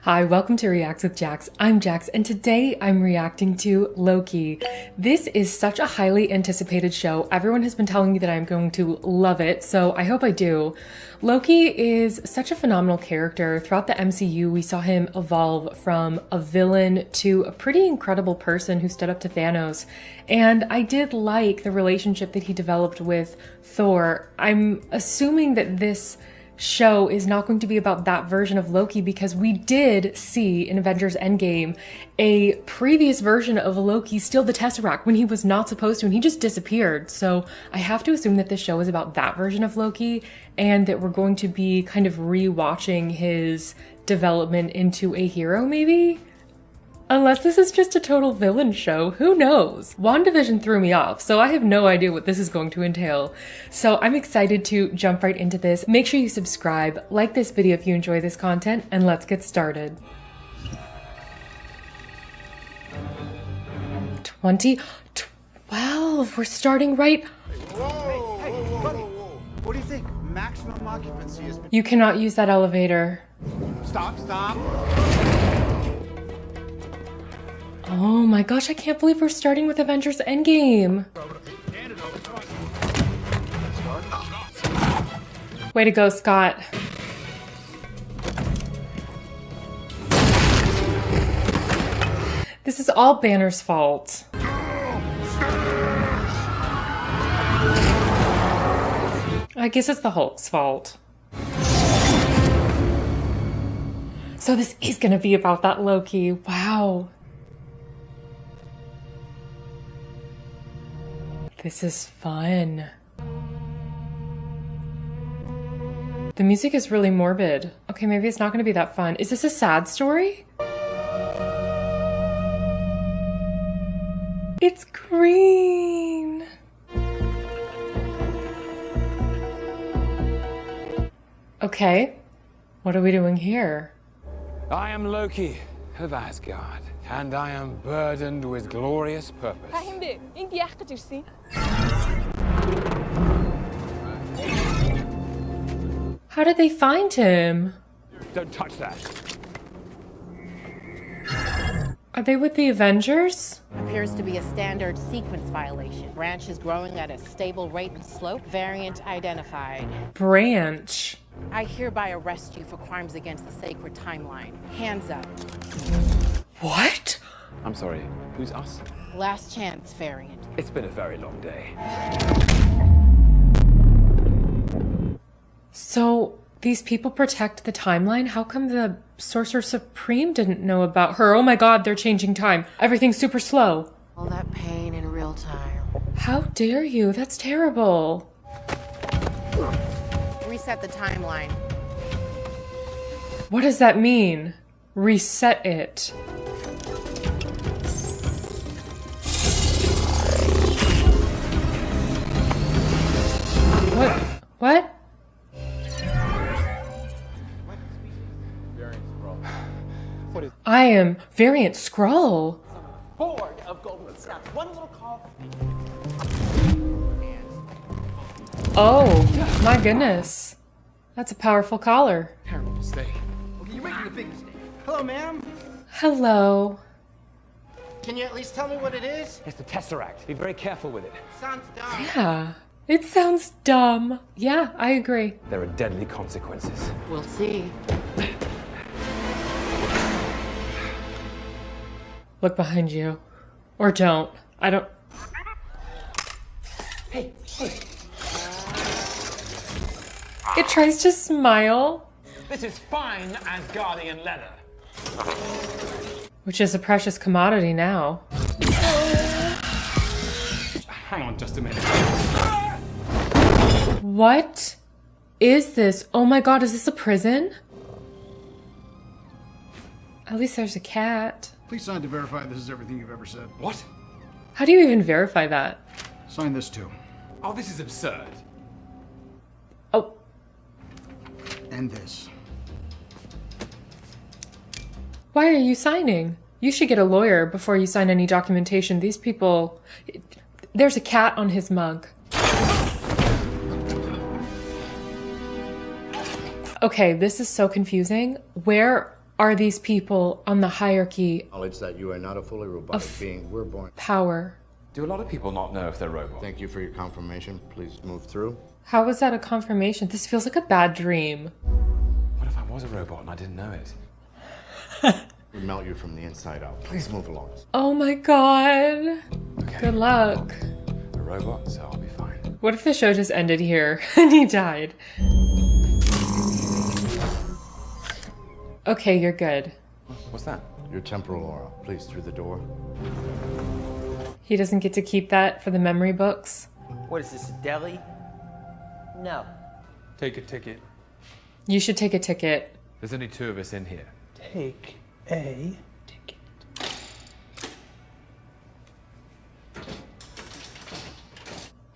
Hi, welcome to Reacts with Jax. I'm Jax, and today I'm reacting to Loki. This is such a highly anticipated show. Everyone has been telling me that I'm going to love it, so I hope I do. Loki is such a phenomenal character. Throughout the MCU, we saw him evolve from a villain to a pretty incredible person who stood up to Thanos. And I did like the relationship that he developed with Thor. I'm assuming that this show is not going to be about that version of Loki because we did see in Avengers Endgame a previous version of Loki steal the tesseract when he was not supposed to, and he just disappeared. So I have to assume that this show is about that version of Loki and that we're going to be kind of re-watching his development into a hero, maybe? Unless this is just a total villain show, who knows? WandaVision threw me off, so I have no idea what this is going to entail. So I'm excited to jump right into this. Make sure you subscribe, like this video if you enjoy this content, and let's get started. 2012, we're starting right. Hey, buddy, what do you think? Maximum occupancy is. You cannot use that elevator. Stop. Oh my gosh, I can't believe we're starting with Avengers Endgame. Way to go, Scott. This is all Banner's fault. I guess it's the Hulk's fault. So this is gonna be about that Loki. Wow. This is fun. The music is really morbid. Okay, maybe it's not gonna be that fun. Is this a sad story? It's green. Okay, what are we doing here? I am Loki of Asgard, and I am burdened with glorious purpose. How did they find him? Don't touch that. Are they with the Avengers? Appears to be a standard sequence violation. Branch is growing at a stable rate and slope. Variant identified. Branch. I hereby arrest you for crimes against the sacred timeline. Hands up. What? I'm sorry, who's us? Last chance variant. It's been a very long day. So these people protect the timeline? How come the Sorcerer Supreme didn't know about her? Oh my god, they're changing time. Everything's super slow. All that pain in real time. How dare you? That's terrible. Reset the timeline. What does that mean? Reset it. What? I am Variant Skrull. Board of golden snaps. One little call. Oh, my goodness. That's a powerful collar. Terrible mistake. Okay, you're making a big mistake. Hello, ma'am. Hello. Can you at least tell me what it is? It's the tesseract. Be very careful with it. Sounds dumb. Yeah, it sounds dumb. Yeah, I agree. There are deadly consequences. We'll see. Look behind you. Or don't. I don't. Hey. It tries to smile, This is fine Asgardian leather. which is a precious commodity now. Hang on just a minute. What is this? Oh my god, is this a prison? At least there's a cat. Please sign to verify this is everything you've ever said. What? How do you even verify that? Sign this too. Oh, this is absurd. Oh, And this. why are you signing? You should get a lawyer before you sign any documentation. These people... There's a cat on his mug. Okay, this is so confusing. Where are these people on the hierarchy Knowledge that you are not a fully robotic being. We're born. power? Do a lot of people not know if they're robots? Thank you for your confirmation. Please move through. How was that a confirmation? This feels like a bad dream. What if I was a robot and I didn't know it? We melt you from the inside out. Please move along. Oh my god. Okay. Good luck. A robot, so I'll be fine. What if the show just ended here and he died? Okay, you're good. What's that? Your temporal aura. Please, through the door. He doesn't get to keep that for the memory books. What is this, a deli? No. Take a ticket. You should take a ticket. There's only 2 of us in here. Take a ticket.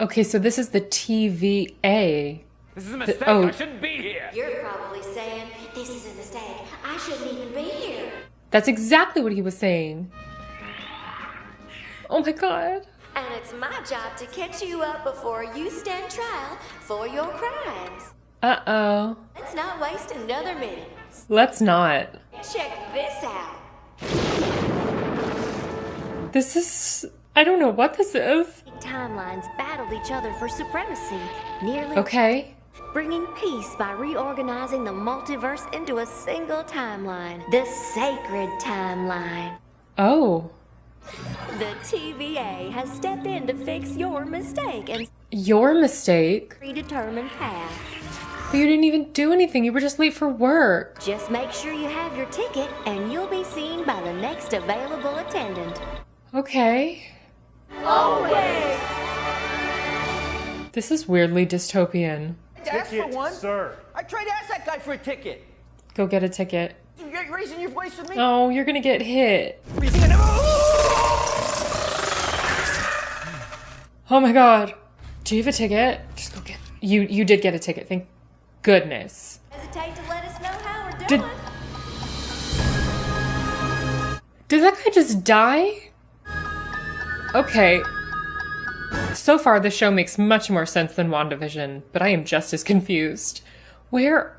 Okay, so this is the TVA. This is a mistake. oh. I shouldn't be here. You're probably saying, this is a mistake. I shouldn't even be here. That's exactly what he was saying. Oh my god. And it's my job to catch you up before you stand trial for your crimes. Uh-oh. Let's not waste another minute. Let's not. Check this out. This is... I don't know what this is. Timelines battled each other for supremacy, nearly Okay. bringing peace by reorganizing the multiverse into a single timeline. The sacred timeline. Oh. The TVA has stepped in to fix your mistake and Your mistake? predetermined path. But you didn't even do anything. You were just late for work. Just make sure you have your ticket and you'll be seen by the next available attendant. Okay. Always! This is weirdly dystopian. Ask for one? Sir. I tried to ask that guy for a ticket. Go get a ticket. You're raising your voice with me? Oh, you're gonna get hit. Raising a Oh my god. Do you have a ticket? Just go get... You did get a ticket. Thank goodness. Hesitate to let us know how we're Did- doing. Did that guy just die? Okay. So far, the show makes much more sense than WandaVision, but I am just as confused. Where...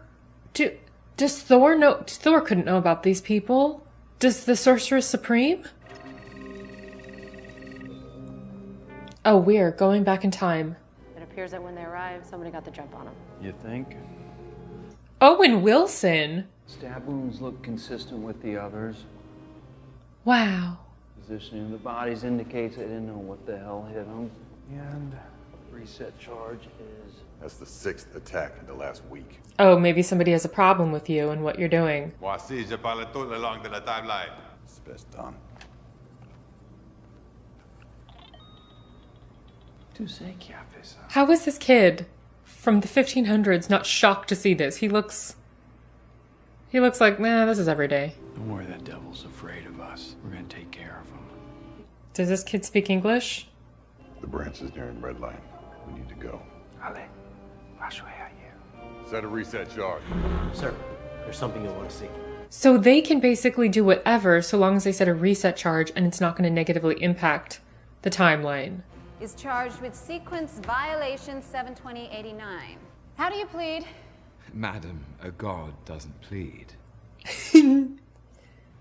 Does Thor know... Thor couldn't know about these people. Does the Sorceress Supreme? Oh, we're going back in time. It appears that when they arrived, somebody got the jump on them. You think? Owen Wilson. Stab wounds look consistent with the others. Wow. Positioning of the bodies indicates they didn't know what the hell hit them. And reset charge is... That's the 6th attack in the last week. Oh, maybe somebody has a problem with you and what you're doing. Voici, je parle tout le long de la timeline. It's best done. How is this kid from the 1500s not shocked to see this? He looks like, nah, this is every day. Don't worry, that devil's afraid of us. We're gonna take care of him. Does this kid speak English? The branch is nearing red line. We need to go. Allez, lâche à you. Set a reset charge. Sir, there's something you'll want to see. So they can basically do whatever so long as they set a reset charge and it's not going to negatively impact the timeline. Is charged with sequence violation 72089. How do you plead? Madam, a god doesn't plead.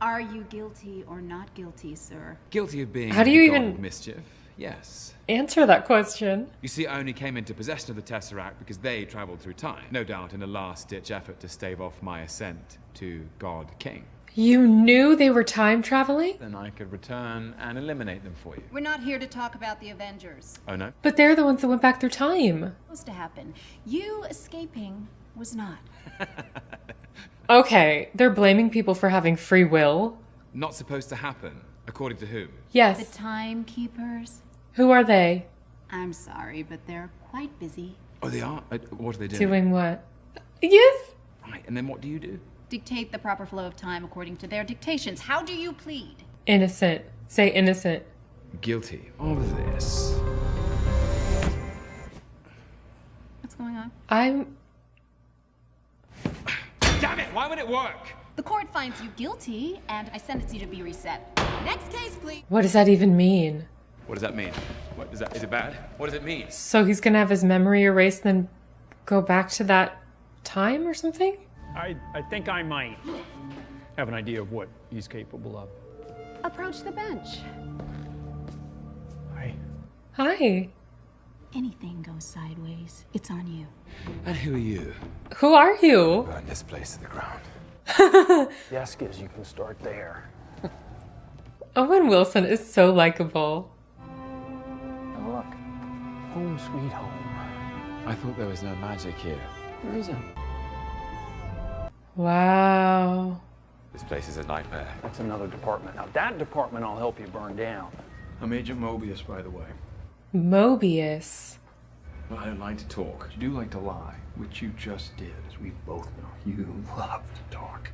Are you guilty or not guilty, sir? Guilty of being How do you the god even- of mischief? Yes. Answer that question. You see, I only came into possession of the tesseract because they traveled through time. No doubt in a last-ditch effort to stave off my ascent to God King. You knew they were time traveling? Then I could return and eliminate them for you. We're not here to talk about the Avengers. Oh no? But they're the ones that went back through time. Supposed to happen. You escaping was not. Okay, they're blaming people for having free will. Not supposed to happen. According to whom? Yes. The timekeepers. Who are they? I'm sorry, but they're quite busy. Oh, they are? What are they doing? Doing what? Yes. Right, and then what do you do? Dictate the proper flow of time according to their dictations. How do you plead? Innocent. Say innocent. Guilty of this. What's going on? I'm... Damn it! Why would it work? The court finds you guilty, and I sentence you to be reset. Next case, please. What does that even mean? What does that mean? What is that? Is it bad? What does it mean? So he's gonna have his memory erased, then go back to that time or something? I think I might. have an idea of what he's capable of. Approach the bench. Hi. Anything goes sideways, it's on you. And who are you? Who are you? Burn this place to the ground. Desk is, you can start there. Owen Wilson is so likable. Oh, look. Home sweet home. I thought there was no magic here. There isn't. Wow. This place is a nightmare. That's another department. Now, that department I'll help you burn down. I'm Agent Mobius, by the way. Mobius. Well, I like to talk. You do like to lie, which you just did, as we both know. You love to talk.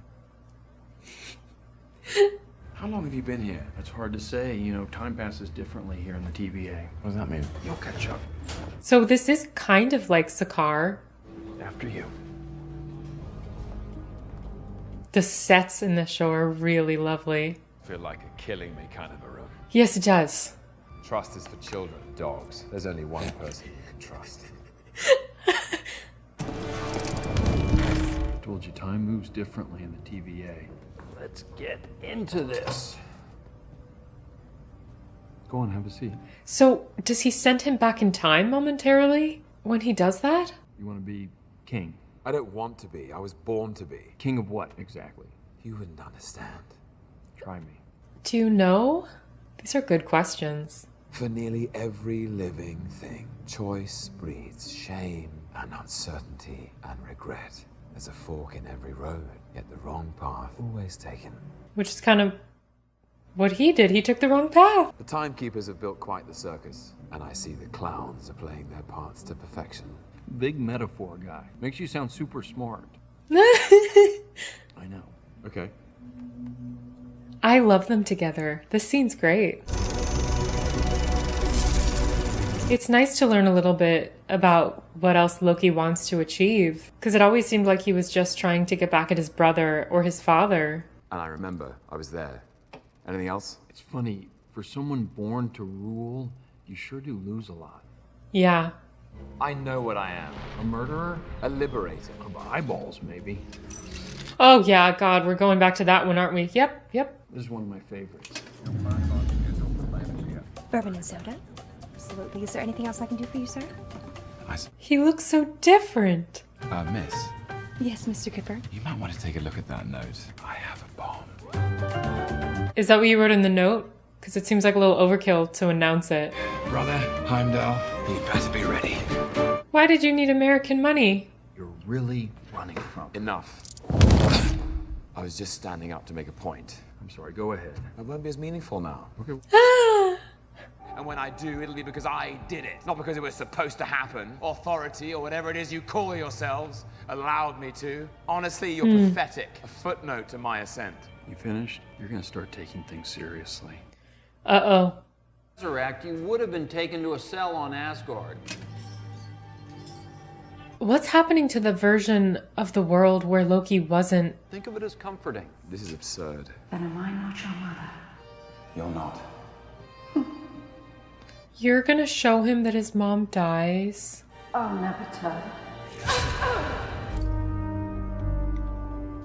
How long have you been here? It's hard to say. You know, time passes differently here in the TVA. What does that mean? You'll catch up. So this is kind of like Sakaar. After you. The sets in this show are really lovely. Feel like a killing me kind of a room. Yes, it does. Trust is for children, dogs. There's only one person you can trust. Told you time moves differently in the TVA. Let's get into this. Go on, have a seat. So, does he send him back in time momentarily when he does that? You want to be king? I don't want to be. I was born to be. King of what, exactly? You wouldn't understand. Try me. Do you know? These are good questions. For nearly every living thing, choice breeds shame and uncertainty and regret. There's a fork in every road, yet the wrong path always taken. Which is kind of what he did. He took the wrong path. The timekeepers have built quite the circus, and I see the clowns are playing their parts to perfection. Big metaphor guy. Makes you sound super smart. I know. Okay. I love them together. This scene's great. It's nice to learn a little bit about what else Loki wants to achieve, because it always seemed like he was just trying to get back at his brother or his father. And I remember, I was there. Anything else? It's funny, for someone born to rule, you sure do lose a lot. Yeah. I know what I am. A murderer? A liberator. Of eyeballs, maybe. Oh yeah, God, we're going back to that one, aren't we? Yep. This is one of my favorites. Bourbon and soda? Absolutely. Is there anything else I can do for you, sir? He looks so different. Miss, Yes, Mr. Cooper. you might want to take a look at that note. I have a bomb. Is that what you wrote in the note? Because it seems like a little overkill to announce it. Brother, Heimdall, you better be ready. Why did you need American money? You're really running from it. Enough. I was just standing up to make a point. I'm sorry, go ahead. It won't be as meaningful now. Okay. And when I do, it'll be because I did it, not because it was supposed to happen. Authority, or whatever it is you call yourselves, allowed me to. Honestly, you're pathetic. A footnote to my ascent. You finished? You're gonna start taking things seriously. Uh-oh. Tesseract, you would have been taken to a cell on Asgard. What's happening to the version of the world where Loki wasn't? Think of it as comforting. This is absurd. Then am I not your mother? You're not. You're gonna show him that his mom dies? I'll never tell.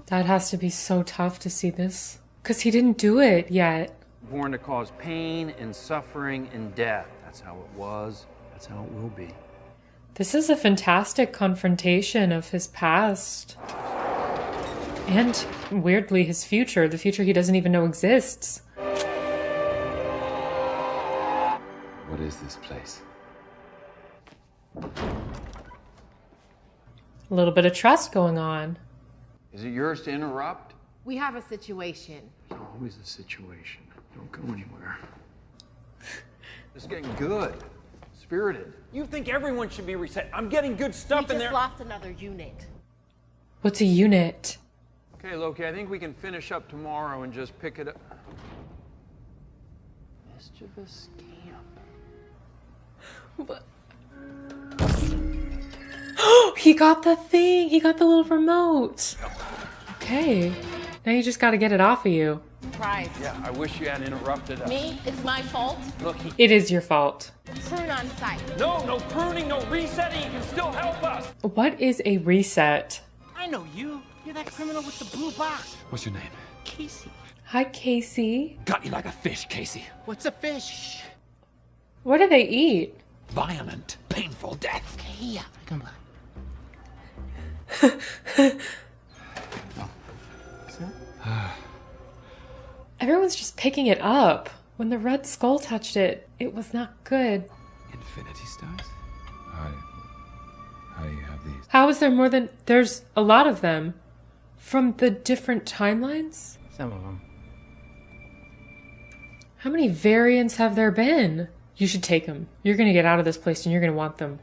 That has to be so tough to see this. Because he didn't do it yet. Born to cause pain and suffering and death. That's how it was. That's how it will be. This is a fantastic confrontation of his past. And, weirdly, his future. The future he doesn't even know exists. What is this place? A little bit of trust going on. Is it yours to interrupt? We have a situation. There's always a situation. Don't go anywhere. This is getting good. Spirited. You think everyone should be reset? I'm getting good stuff in there. We just lost another unit. What's a unit? Okay, Loki, I think we can finish up tomorrow and just pick it up. Mischievous camp. He got the thing! He got the little remote! Okay. Now you just gotta get it off of you. Surprise. Yeah, I wish you hadn't interrupted us. Me? It's my fault. Look, It is your fault. Prune on site. No pruning, no resetting. You can still help us. What is a reset? I know you. You're that criminal with the blue box. What's your name? Casey. Hi, Casey. Got you like a fish, Casey. What's a fish? What do they eat? Violent, painful death. Here, come on. Everyone's just picking it up. When the Red Skull touched it, it was not good. Infinity Stones? How do you have these? How is there more than... There's a lot of them. From the different timelines? Some of them. How many variants have there been? You should take them. You're gonna get out of this place and you're gonna want them.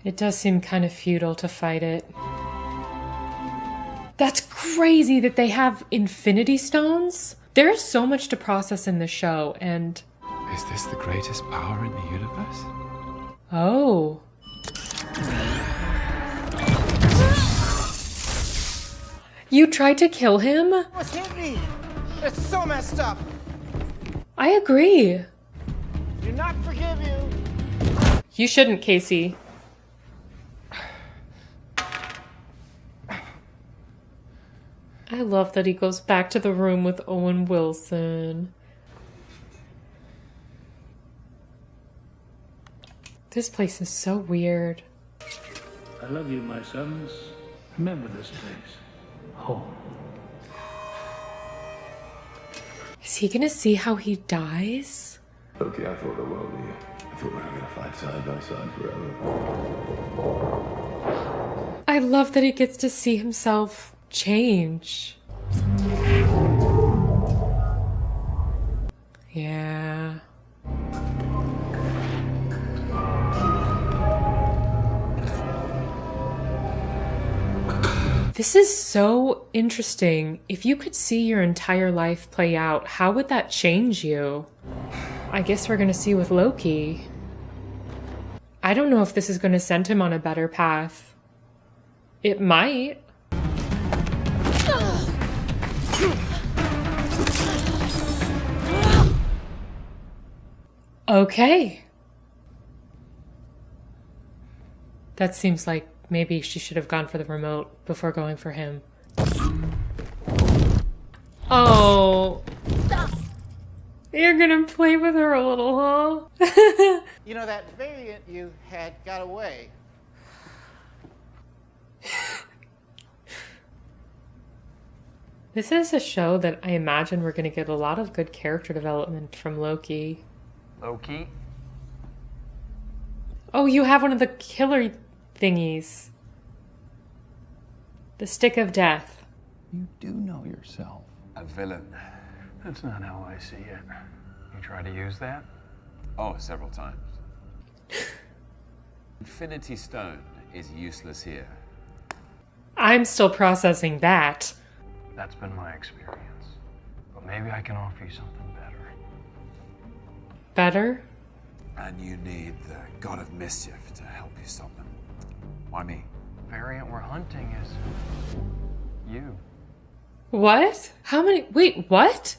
It does seem kind of futile to fight it. That's crazy that they have Infinity Stones. There is so much to process in the show, and... Is this the greatest power in the universe? Oh. You tried to kill him? What's hit me? It's so messed up. I agree. Do not forgive you. You shouldn't, Casey. I love that he goes back to the room with Owen Wilson. This place is so weird. I love you, my sons. Remember this place. Home. Is he gonna see how he dies? Okay, I thought the world of you. I thought we were gonna fight side by side forever. I love that he gets to see himself change. Yeah. This is so interesting. If you could see your entire life play out, how would that change you? I guess we're gonna see with Loki. I don't know if this is gonna send him on a better path. It might. Okay. That seems like maybe she should have gone for the remote before going for him. Oh. You're gonna play with her a little, huh? You know, that variant you had got away. This is a show that I imagine we're gonna get a lot of good character development from Loki. Loki? Oh, you have one of the killer thingies. The stick of death. You do know yourself. A villain. That's not how I see it. You try to use that? Oh, several times. Infinity Stone is useless here. I'm still processing that. That's been my experience. But maybe I can offer you something better. Better? And you need the God of Mischief to help you stop them. Why me? The variant we're hunting is... you. What? How many? Wait, what?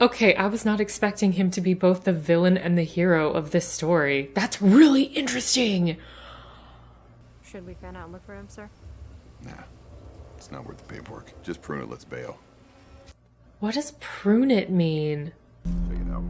Okay, I was not expecting him to be both the villain and the hero of this story. That's really interesting. Should we fan out and look for him, sir? Nah, it's not worth the paperwork. Just prune it, let's bail. What does prune it mean? Check it out.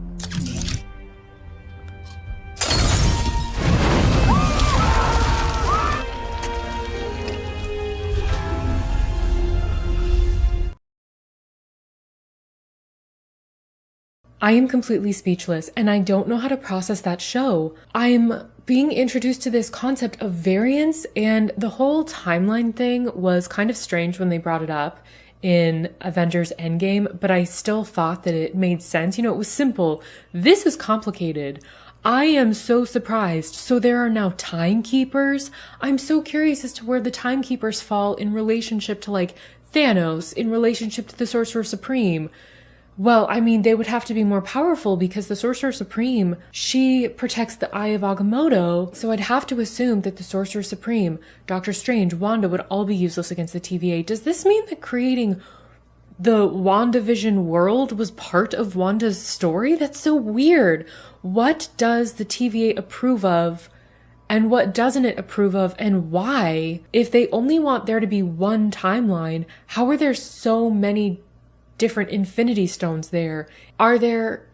I am completely speechless and I don't know how to process that show. I'm being introduced to this concept of variance, and the whole timeline thing was kind of strange when they brought it up in Avengers Endgame, but I still thought that it made sense. You know, it was simple. This is complicated. I am so surprised. So there are now timekeepers. I'm so curious as to where the timekeepers fall in relationship to like Thanos, in relationship to the Sorcerer Supreme. Well, I mean, they would have to be more powerful because the Sorcerer Supreme, she protects the Eye of Agamotto, so I'd have to assume that the Sorcerer Supreme, Doctor Strange, Wanda would all be useless against the TVA. Does this mean that creating the WandaVision world was part of Wanda's story? That's so weird. What does the TVA approve of and what doesn't it approve of, and why? If they only want there to be one timeline, how are there so many different Infinity Stones there? Are there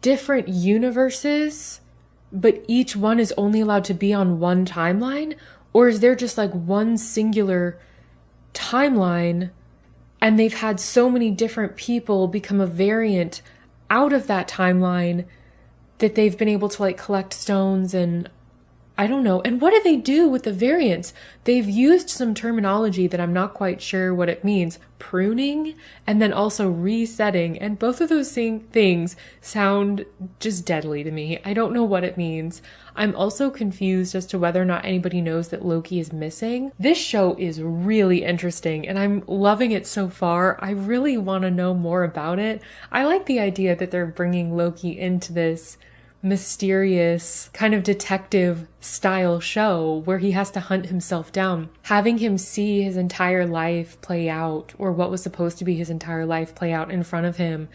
different universes, but each one is only allowed to be on one timeline? Or is there just like one singular timeline and they've had so many different people become a variant out of that timeline that they've been able to like collect stones and I don't know. And what do they do with the variants? They've used some terminology that I'm not quite sure what it means. Pruning and then also resetting. And both of those things sound just deadly to me. I don't know what it means. I'm also confused as to whether or not anybody knows that Loki is missing. This show is really interesting and I'm loving it so far. I really want to know more about it. I like the idea that they're bringing Loki into this mysterious kind of detective style show where he has to hunt himself down. Having him see his entire life play out, or what was supposed to be his entire life play out in front of him,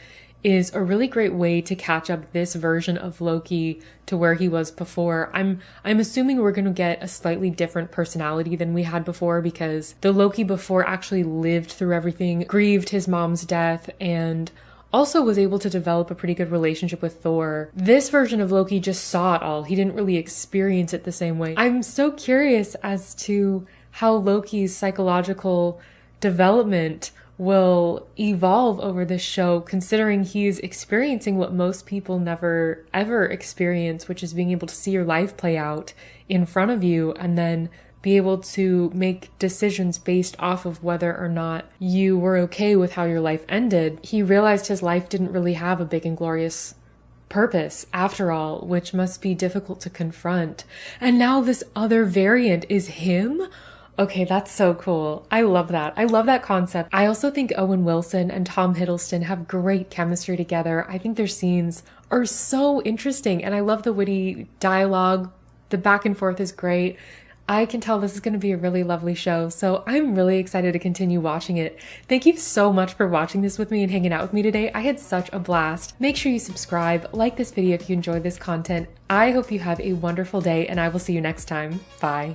is a really great way to catch up this version of Loki to where he was before. I'm assuming we're going to get a slightly different personality than we had before, because the Loki before actually lived through everything, grieved his mom's death, and also was able to develop a pretty good relationship with Thor. This version of Loki just saw it all. He didn't really experience it the same way. I'm so curious as to how Loki's psychological development will evolve over this show, considering he's experiencing what most people never ever experience, which is being able to see your life play out in front of you and then be able to make decisions based off of whether or not you were okay with how your life ended. He realized his life didn't really have a big and glorious purpose after all, which must be difficult to confront. And now this other variant is him? Okay, that's so cool. I love that. I love that concept. I also think Owen Wilson and Tom Hiddleston have great chemistry together. I think their scenes are so interesting and I love the witty dialogue. The back and forth is great. I can tell this is going to be a really lovely show, so I'm really excited to continue watching it. Thank you so much for watching this with me and hanging out with me today. I had such a blast. Make sure you subscribe, like this video if you enjoyed this content. I hope you have a wonderful day, and I will see you next time. Bye.